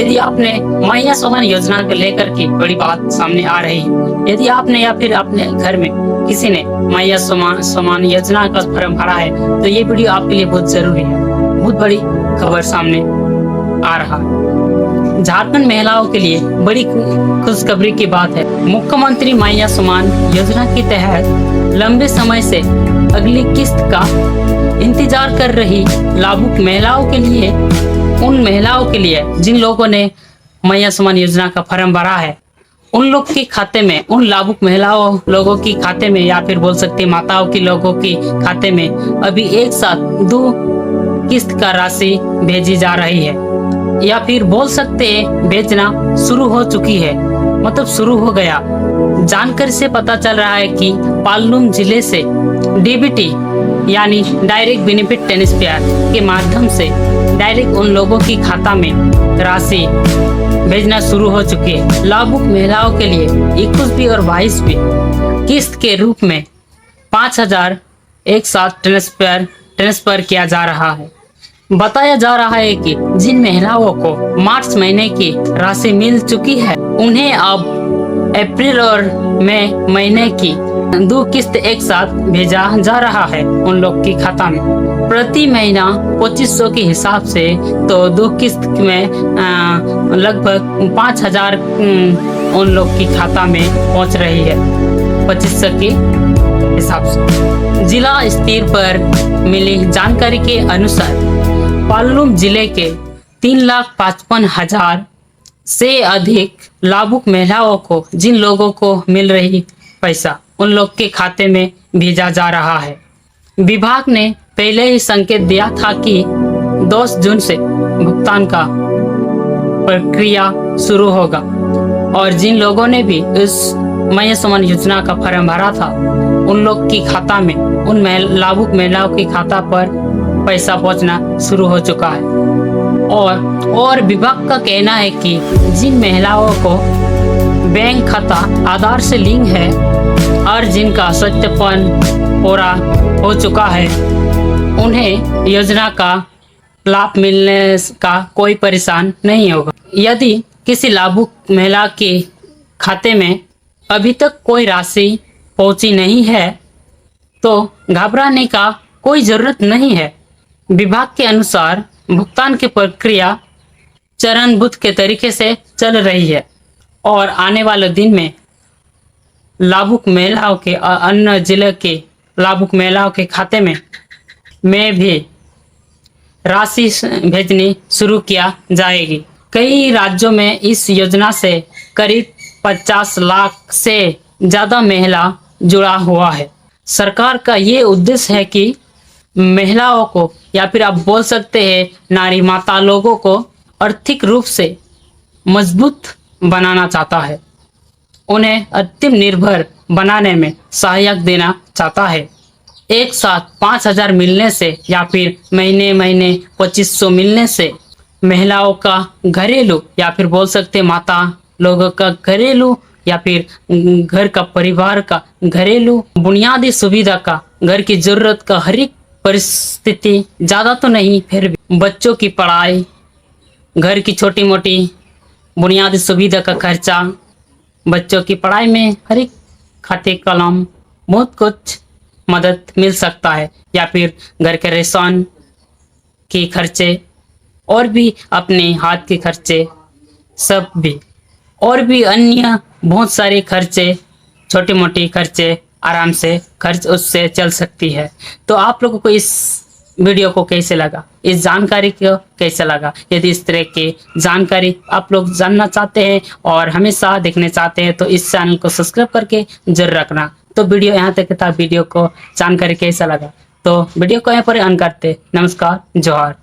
यदि आपने मैया समान योजना को लेकर के बड़ी बात सामने आ रही है, यदि आपने या फिर अपने घर में किसी ने मैया समान योजना का फॉर्म भरा है, तो ये वीडियो आपके लिए बहुत जरूरी है। बहुत बड़ी खबर सामने आ रहा है। झारखंड महिलाओं के लिए बड़ी खुशखबरी की बात है। मुख्यमंत्री मैया समान योजना के तहत लंबे समय से अगली किस्त का इंतजार कर रही लाभुक महिलाओं के लिए, उन महिलाओं के लिए जिन लोगों ने मैया समान योजना का फॉर्म भरा है, उन लोग के खाते में, उन लाभुक महिलाओं लोगों की खाते में, या फिर बोल सकते माताओं के लोगों की खाते में अभी एक साथ 2 किस्त का राशि भेजी जा रही है, या फिर बोल सकते हैं भेजना शुरू हो चुकी है, मतलब शुरू हो गया। जानकारी से पता चल रहा है कि पालुम जिले से डीबीटी यानी डायरेक्ट बेनिफिट ट्रांसफर के माध्यम से डायरेक्ट उन लोगों की खाता में राशि भेजना शुरू हो चुकी है। लाभुक महिलाओं के लिए 21वीं और 22वीं किस्त के रूप में 5,000 एक साथ ट्रांसफर किया जा रहा है। बताया जा रहा है कि जिन महिलाओं को मार्च महीने की राशि मिल चुकी है, उन्हें अब अप्रैल और मई महीने की 2 किस्त एक साथ भेजा जा रहा है उन लोग की खाता में। प्रति महीना 2500 के हिसाब से तो 2 किस्त में लगभग 5,000 उन लोग की खाता में पहुंच रही है 2500 के हिसाब से। जिला स्तर पर मिली जानकारी के अनुसार पालुम जिले के 3,55,000 से अधिक लाभुक महिलाओं को, जिन लोगों को मिल रही पैसा, उन लोग के खाते में भेजा जा रहा है। विभाग ने पहले ही संकेत दिया था कि 10 जून से भुगतान का प्रक्रिया शुरू होगा, और जिन लोगों ने भी इस मैया समान योजना का फॉर्म भरा था, उन लोग की खाता में, उन लाभुक महिलाओं की खाता पर पैसा पहुंचना शुरू हो चुका है। और विभाग का कहना है कि जिन महिलाओं को बैंक खाता आधार से लिंक है और जिनका सत्यापन पूरा हो चुका है, उन्हें योजना का लाभ मिलने का कोई परेशान नहीं होगा। यदि किसी लाभुक महिला के खाते में अभी तक कोई राशि पहुंची नहीं है, तो घबराने का कोई जरूरत नहीं है। विभाग के अनुसार भुगतान की प्रक्रिया चरणबद्ध के तरीके से चल रही है, और आने वाले दिन में लाभुक महिलाओं के अन्य जिले के लाभुक महिलाओं के खाते में भी राशि भेजनी शुरू किया जाएगी। कई राज्यों में इस योजना से करीब 50 लाख से ज़्यादा महिला जुड़ा हुआ है। सरकार का ये उद्देश्य है कि महिलाओं को, या फिर आप बोल सकते हैं नारी माता लोगों को, आर्थिक रूप से मजबूत बनाना चाहता है, उन्हें आत्मनिर्भर बनाने में सहायक देना चाहता है। एक साथ 5,000 मिलने से, या फिर महीने महीने 2500 मिलने से महिलाओं का घरेलू, या फिर बोल सकते माता लोगों का घरेलू, या फिर घर का, परिवार का घरेलू बुनियादी सुविधा का, घर की जरूरत का हर एक परिस्थिति, ज़्यादा तो नहीं फिर भी बच्चों की पढ़ाई, घर की छोटी मोटी बुनियादी सुविधा का खर्चा, बच्चों की पढ़ाई में हर एक खाते कलम, बहुत कुछ मदद मिल सकता है। या फिर घर के रेशन के खर्चे, और भी अपने हाथ के खर्चे, सब भी, और भी अन्य बहुत सारे खर्चे, छोटे मोटे खर्चे आराम से खर्च उससे चल सकती है। तो आप लोगों को इस वीडियो को कैसे लगा, इस जानकारी को कैसे लगा? यदि इस तरह की जानकारी आप लोग जानना चाहते हैं और हमेशा देखने चाहते हैं, तो इस चैनल को सब्सक्राइब करके जरूर रखना। तो वीडियो यहाँ तक था। वीडियो को जानकारी कैसा लगा, तो वीडियो को यहाँ पर ऑन करते। नमस्कार, जोहार।